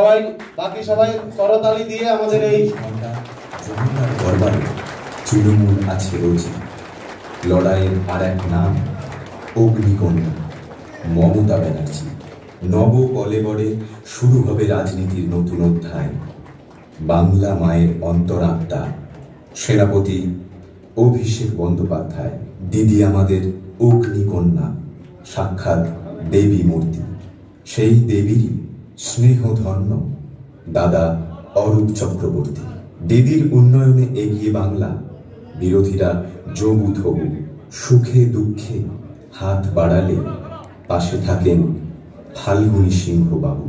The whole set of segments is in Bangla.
সবাই বাকি সবাই করতালি দিয়ে আমাদের এই দরবারে তৃণমূল আছে রোজই। লড়াইয়ের আর এক নাম অগ্নিকন্যা মমতা ব্যানার্জি। নব কলেবরে শুরু হবে রাজনীতির নতুন অধ্যায়। বাংলা মায়ের অন্তরাত্মা সেনাপতি অভিষেক বন্দ্যোপাধ্যায়। দিদি আমাদের অগ্নিকন্যা, সাক্ষাৎ দেবী মূর্তি। সেই দেবীরই স্নেহধন্য দাদা অরূপ চক্রবর্তী। দিদির উন্নয়নে এগিয়ে বাংলা। বিরোধীরা জবু থবু, সুখে দুঃখে হাত বাড়ালে পাশে থাকেন ফাল্গুনী সিংহ বাবু।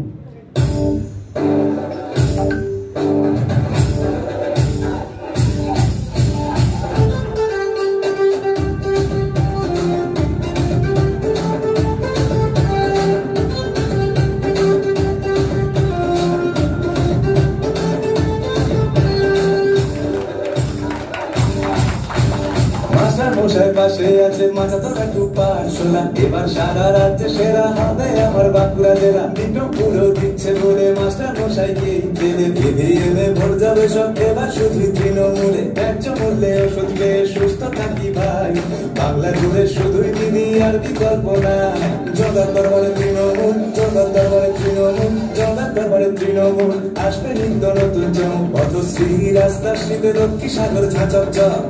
পাশে আছে মাথা তোলা টুপার সোনা, এবার সারা রাজ্যে সেরা হবে আমার বাঁকুড়া জেলা। বিক্রম পুরো দিচ্ছে বলে মাস্টার মশাইকে জেলে ভেবে এলে ভোর যাবে সব এবার শুধু তৃণমূলে। ন্যায্য মূল্যে ওষুধ খেয়ে সুস্থ থাকি ভাই, বাংলা জুড়ে শুধুই দিদি আর বিকল্প নাই। জগার দরবারে তৃণমূল, জগার দরবারে তৃণমূল, জগার দরবারে তৃণমূল। আসবে নিত্য নতুন চমক, পথশ্রী রাস্তার শীতে লক্ষ্মী সাগর ঝাঁচক চক।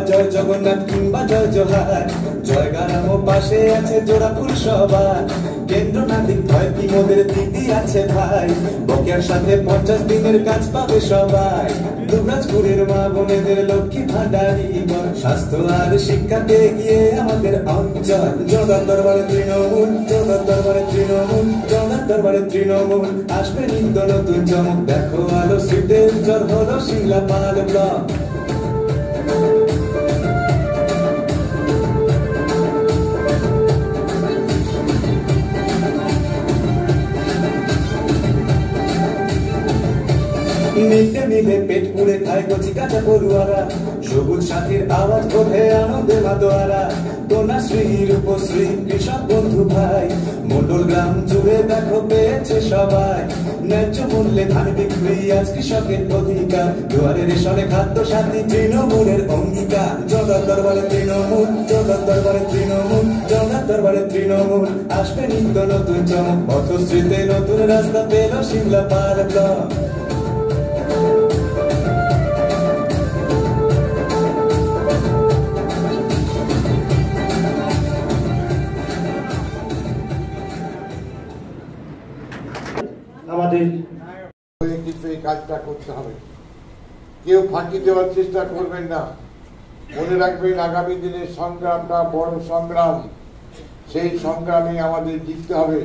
জয় জগন্নাথ কিংবা জয় জোহার, জয় গারাম পাশে আছে জোড়াফুল সবার। কেন্দ্র নাদিক ভয় কি মোদের দিদি আছে ভাই, বকেয়ার সাথে 50 দিনের কাজ পাবে সবাই। দুবরাজপুরের মা বোনেদের লক্ষ্মী ভান্ডারী বল, স্বাস্থ্য আর শিক্ষাতে গিয়ে আমাদের অঞ্চল। জগার দরবারে তৃণমূল, জগার দরবারে তৃণমূল, জগার দরবারে তৃণমূল। আসবে নিত্য নতুন চমক, দেখো আলো শীতের জ্বর হলো সিংলা পাল ব্লক। মিটে মিলে পেট পুড়ে খায় কচি কাঁচা পড়ুয়ারা, সবুজ সাথীর আওয়াজ ওঠে আনন্দে মাতোয়ারা। কন্যাশ্রী রূপশ্রী কৃষক বন্ধু ভাই, মন্ডল গ্রাম জুড়ে দেখো পেয়েছে সবাই। ন্যায্য মূল্যে ধান বিক্রি আজ কৃষকের অধিকার, দুয়ারে রেশনে খাদ্য সাথী তৃণমূলের অঙ্গীকার। জগার দরবারে তৃণমূল, জগার দরবারে তৃণমূল, জগার দরবারে তৃণমূল। আসবে নিত্য নতুন চমক, পথশ্রীতে নতুন রাস্তা পেল সিমলা পার ব্লক। আমাদের কিন্তু এই কাজটা করতে হবে, কেউ ফাঁকি দেওয়ার চেষ্টা করবেন না। মনে রাখবেন আগামী দিনের সংগ্রামটা বড় সংগ্রাম, সেই সংগ্রামে আমাদের জিততে হবে।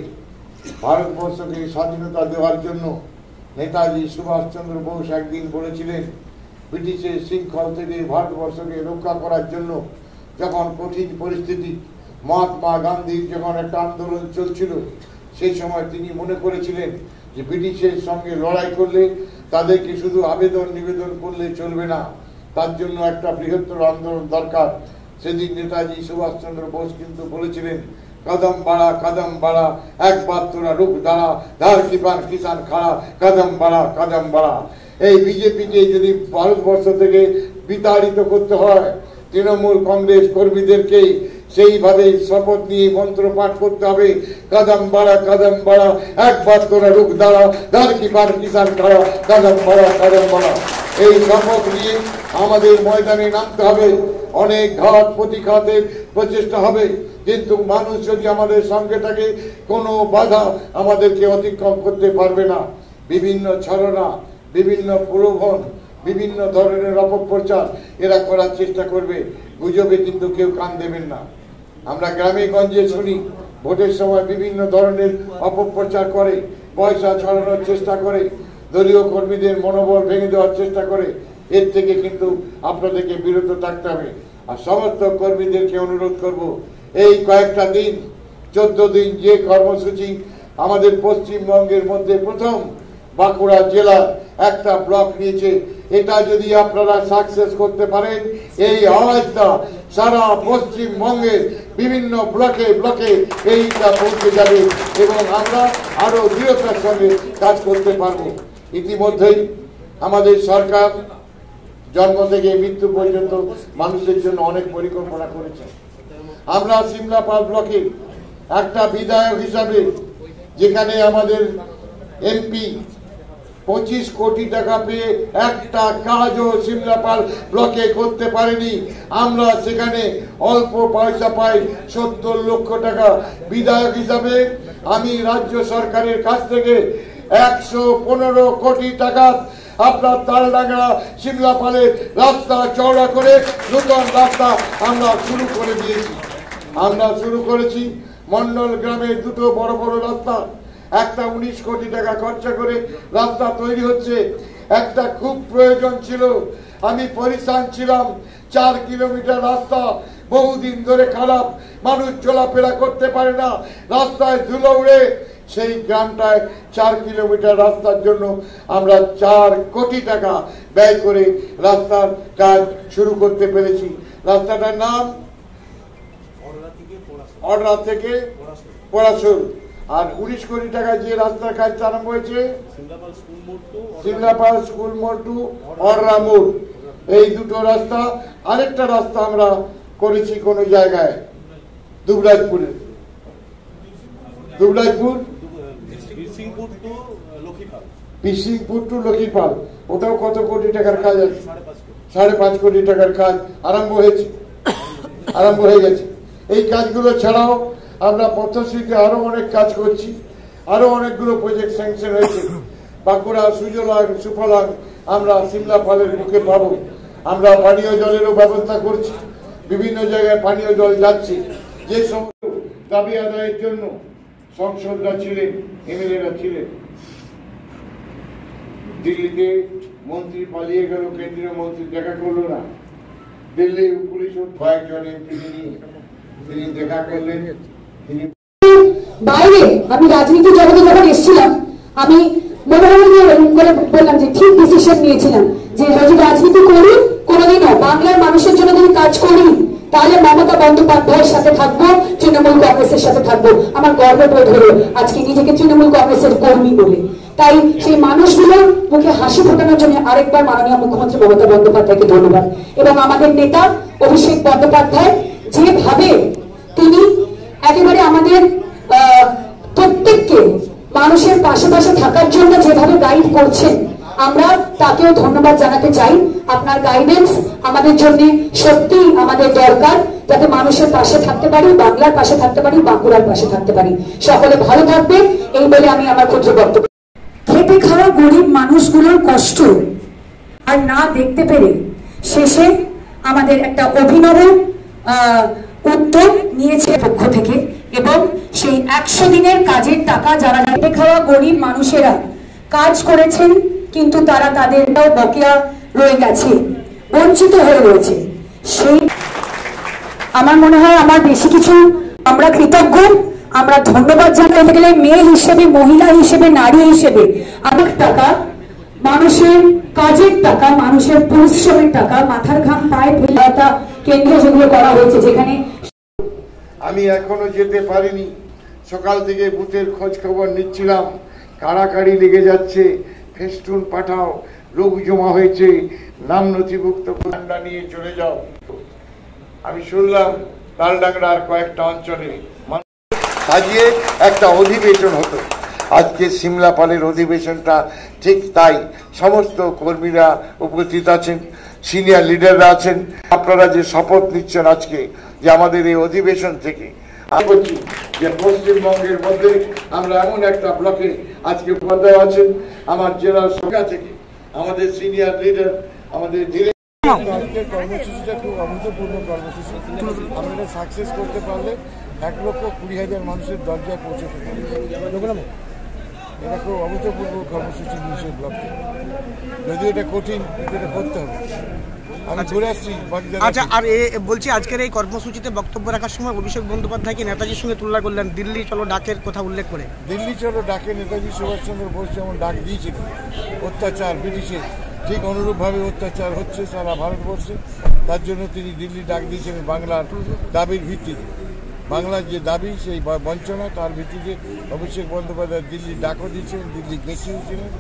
ভারতবর্ষকে স্বাধীনতা দেওয়ার জন্য নেতাজি সুভাষচন্দ্র বোস একদিন বলেছিলেন, ব্রিটিশের শৃঙ্খল থেকে ভারতবর্ষকে রক্ষা করার জন্য যখন কঠিন পরিস্থিতি, মহাত্মা গান্ধীর যখন একটা আন্দোলন চলছিল, সেই সময় তিনি মনে করেছিলেন যে ব্রিটিশের সঙ্গে লড়াই করলে তাদেরকে শুধু আবেদন নিবেদন করলে চলবে না, তার জন্য একটা বৃহত্তর আন্দোলন দরকার। সেদিন নেতাজি সুভাষচন্দ্র বোস কিন্তু বলেছিলেন, কদম বাড়া একবার তোরা রুখ দাঁড়া, ধার কিপান কিষান খাড়া, কদম বাড়া। এই বিজেপিকে যদি ভারতবর্ষ থেকে বিতাড়িত করতে হয়, তৃণমূল কংগ্রেস কর্মীদেরকে সেইভাবে শপথ নিয়ে মন্ত্র পাঠ করতে হবে, কদম বাড়া একবার তোরা রুখ দাঁড়া, ধার কিপান কিষান খাড়া, কদম বাড়া। এই শপথ নিয়ে আমাদের ময়দানে নামতে হবে। অনেক ঘাত প্রতিঘাতের প্রচেষ্টা হবে, কিন্তু মানুষ যদি আমাদের সঙ্গে থাকে, কোনো বাধা আমাদেরকে অতিক্রম করতে পারবে না। বিভিন্ন ছলনা, বিভিন্ন প্রলোভন, বিভিন্ন ধরনের অপপ্রচার এরা করার চেষ্টা করবে, গুজবে কিন্তু কেউ কান দেবেন না। আমরা গ্রামে গঞ্জে শুনি, ভোটের সময় বিভিন্ন ধরনের অপপ্রচার করে, পয়সা ছড়ানোর চেষ্টা করে, দলীয় কর্মীদের মনোবল ভেঙে দেওয়ার চেষ্টা করে। এর থেকে কিন্তু আপনাদেরকে বিরত থাকতে হবে। আর সমস্ত কর্মীদেরকে অনুরোধ করব, এই কয়েকটা দিন 14 দিন যে কর্মসূচি আমাদের পশ্চিমবঙ্গের মধ্যে প্রথম বাঁকুড়া জেলা একটা ব্লক নিয়েছে। এটা যদি আপনারা সাকসেস করতে পারেন, এই আওয়াজটা সারা পশ্চিমবঙ্গের বিভিন্ন ব্লকে ব্লকে এইটা পৌঁছে যাবে এবং আমরা আরো দৃঢ়তার সঙ্গে কাজ করতে পারবো। ইতিমধ্যেই আমাদের সরকার জন্ম থেকে মৃত্যু পর্যন্ত মানুষের জন্য অনেক পরিকল্পনা করেছে। আমরা সিমলাপাল ব্লকে একটা বিধায়ক হিসাবে, যেখানে আমাদের এমপি 25 কোটি টাকা পেয়ে একটা কাজও সিমলাপাল ব্লকে করতে পারেনি, আমরা সেখানে অল্প পয়সা পাই 70 লক্ষ টাকা। বিধায়ক হিসাবে আমি রাজ্য সরকারের কাছ থেকে 115 কোটি টাকা আপনার তালডাঙ্গা সিমলাপালের রাস্তা চওড়া করে নতুন রাস্তা আমরা শুরু করে দিয়েছি। আমরা শুরু করেছি মন্ডল গ্রামের দুটো বড় বড় রাস্তা, একটা 19 কোটি টাকা খরচা করে রাস্তা তৈরি হচ্ছে। একটা খুব প্রয়োজন ছিল, আমি পরিশ্রান ছিলাম, 4 কিলোমিটার রাস্তা বহুদিন ধরে খারাপ, মানুষ চলাফেরা করতে পারে না, রাস্তায় ধুলো উড়ে। সেই গ্রামটায় 4 কিলোমিটার রাস্তার জন্য আমরা 4 কোটি টাকা ব্যয় করে রাস্তার কাজ শুরু করতে পেরেছি। রাস্তাটার নাম অডরা থেকে পড়াশুর। আর 19 কোটি টাকা যে রাস্তার কাজ আরম্ভ হয়েছে সিমলাপাল স্কুল মোড় টু অডরা মোড়, এই দুটো রাস্তা। আরেকটা রাস্তা আমরা করেছি কোন জায়গায় দুবরাজপুর বিশিংপুর টু লক্ষ্মীপাল, ওটাও কত কোটি টাকার কাজ আছে? 5.5 কোটি টাকার কাজ আরম্ভ হয়ে গেছে। এই কাজগুলো ছাড়াও আমরা পথশ্রীতে আরো অনেক কাজ করছি, আরো অনেকগুলো প্রজেক্ট স্যাংশন হয়েছে। বাঁকুড়া সুজলাং সুফলাং আমরা সিমলাপালের মুখে পাবো। আমরা পানীয় জলেরও ব্যবস্থা করছি, বিভিন্ন জায়গায় পানীয় জল যাচ্ছে। যে সমস্ত দাবি আদায়ের জন্য সংসদরা ছিলেন, এমএলএরা ছিলেন, দিল্লিতে মন্ত্রী পালিয়ে গেল, কেন্দ্রীয় মন্ত্রী দেখা করলো না, দিল্লি পুলিশ কয়েকজন এমপি তিনি দেখা করলেন। বাইরে আমি রাজনীতি জগতে যখন এসেছিলাম, আমি মনে করে বললাম যে ঠিক ডিসিশন নিয়েছিলাম যে যদি রাজনীতি করি, কোনোদিনও বাংলার মানুষের জন্য যদি কাজ করি, তাহলে মমতা বন্দ্যোপাধ্যায়ের সাথে থাকবো, তৃণমূল কংগ্রেসের সাথে থাকবো। আমার গর্ববোধ হলো আজকে নিজেকে তৃণমূল কংগ্রেসের কর্মী বলে। তাই সেই মানুষগুলোর মুখে হাসি ফোটানোর জন্য আরেকবার মাননীয় মুখ্যমন্ত্রী মমতা বন্দ্যোপাধ্যায়কে ধন্যবাদ। এবং আমাদের নেতা অভিষেক বন্দ্যোপাধ্যায় যেভাবে তিনি একেবারে আমাদের প্রত্যেককে মানুষের পাশে পাশে থাকার জন্য যেভাবে গাইড করছেন, আমরা তাকেও ধন্যবাদ জানাতে চাই। আপনার গাইডেন্স আমাদের জন্য সত্যি আমাদের দরকার, যাতে মানুষের পাশে থাকতে পারি, বাংলার পাশে থাকতে পারি, বাঁকুড়ার পাশে থাকতে পারি। সকলে ভালো থাকবে, এই বলে আমি আমার ক্ষুদ্র বক্তব্য। খেটে খাওয়া গরিব মানুষগুলোর কষ্ট আর না দেখতে পেরে শেষে আমাদের একটা অভিনব উদ্যোগ নিয়েছে পক্ষ থেকে, এবং সেই 100 দিনের কাজের টাকা যারা খেটে খাওয়া গরিব মানুষেরা কাজ করেছেন, কিন্তু তারা তাদেরটাও বকেয়া রয়ে গেছে, বঞ্চিত হয়ে রয়েছে। সেই আমার মনে হয় আমার বেশি কিছু আমরা কৃতজ্ঞ, আমরা ধন্যবাদ জানাতে গেলে মেয়ে হিসেবে, মহিলা হিসেবে, নারী হিসেবে অনেক টাকা, মানুষের কাজের টাকা, মানুষের পরিশ্রমের টাকা, মাথার ঘাম পায়ে ফেলাটা কেন্দ্র যেগুলো করা হয়েছে, যেখানে আমি এখনো যেতে পারিনি। সকাল থেকে বুথের খোঁজ খবর নিচ্ছিলাম, কাড়াকাড়ি লেগে যাচ্ছে, ফেস্টুন পাঠাও, লোক জমা হয়েছে, নাম নথিভুক্ত ঠান্ডা নিয়ে চলে যাও। আমি শুনলাম তালডাংরার কয়েকটা অঞ্চলে সাজিয়ে একটা অধিবেশন হতো। আজকে সিমলাপালের অধিবেশনটা ঠিক তাই, সমস্ত কর্মীরা উপস্থিত আছেন, সিনিয়র লিডাররা আছেন। আপনারা যে শপথ নিচ্ছেন আজকে যে আমাদের এই অধিবেশন থেকে, আমি বলছি যে পশ্চিমবঙ্গের মধ্যে আমরা এমন একটা ব্লকে আজকে উপাধ্যায় আছেন, আমার জেলার সংখ্যা থেকে আমাদের সিনিয়র লিডার, আমাদের কর্মসূচিটা খুব অভূতপূর্ণ কর্মসূচি। আমরা এটা সাকসেস করতে পারলে 1,20,000 মানুষের দরজায় পৌঁছতে পারি। এটা খুব অভূতপূর্ব কর্মসূচি নিয়েছে ব্লক থেকে। যদিও এটা কঠিন, কিন্তু এটা করতে হবে। আমি ঘুরে আসছি বাকি জায়গায়। আচ্ছা, আর বলছি আজকের এই কর্মসূচিতে বক্তব্য রাখার সময় অভিষেক বন্দ্যোপাধ্যায়কে নেতাজির সঙ্গে তুলনা করলেন, দিল্লি চলো ডাকের কথা উল্লেখ করে। দিল্লি চলো ডাকে নেতাজি সুভাষচন্দ্র বোস যেমন ডাক দিয়েছিল অত্যাচার ব্রিটিশের, ঠিক অনুরূপভাবে অত্যাচার হচ্ছে সারা ভারতবর্ষে। তার জন্য তিনি দিল্লি ডাক দিয়েছিলেন বাংলার দাবির ভিত্তিতে। বাংলার যে দাবি সেই বঞ্চনা, তার ভিত্তিতে অভিষেক বন্দ্যোপাধ্যায় দিল্লি ডাকও দিয়েছিলেন, দিল্লি গেছিলেন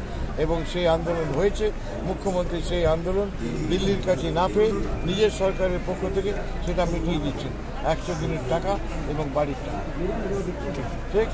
এবং সেই আন্দোলন হয়েছে। মুখ্যমন্ত্রী সেই আন্দোলন দিল্লির কাছে না পেয়ে নিজের সরকারের পক্ষ থেকে সেটা মিটিয়ে দিচ্ছেন 100 দিনের টাকা এবং বাড়ির টাকা। ঠিক।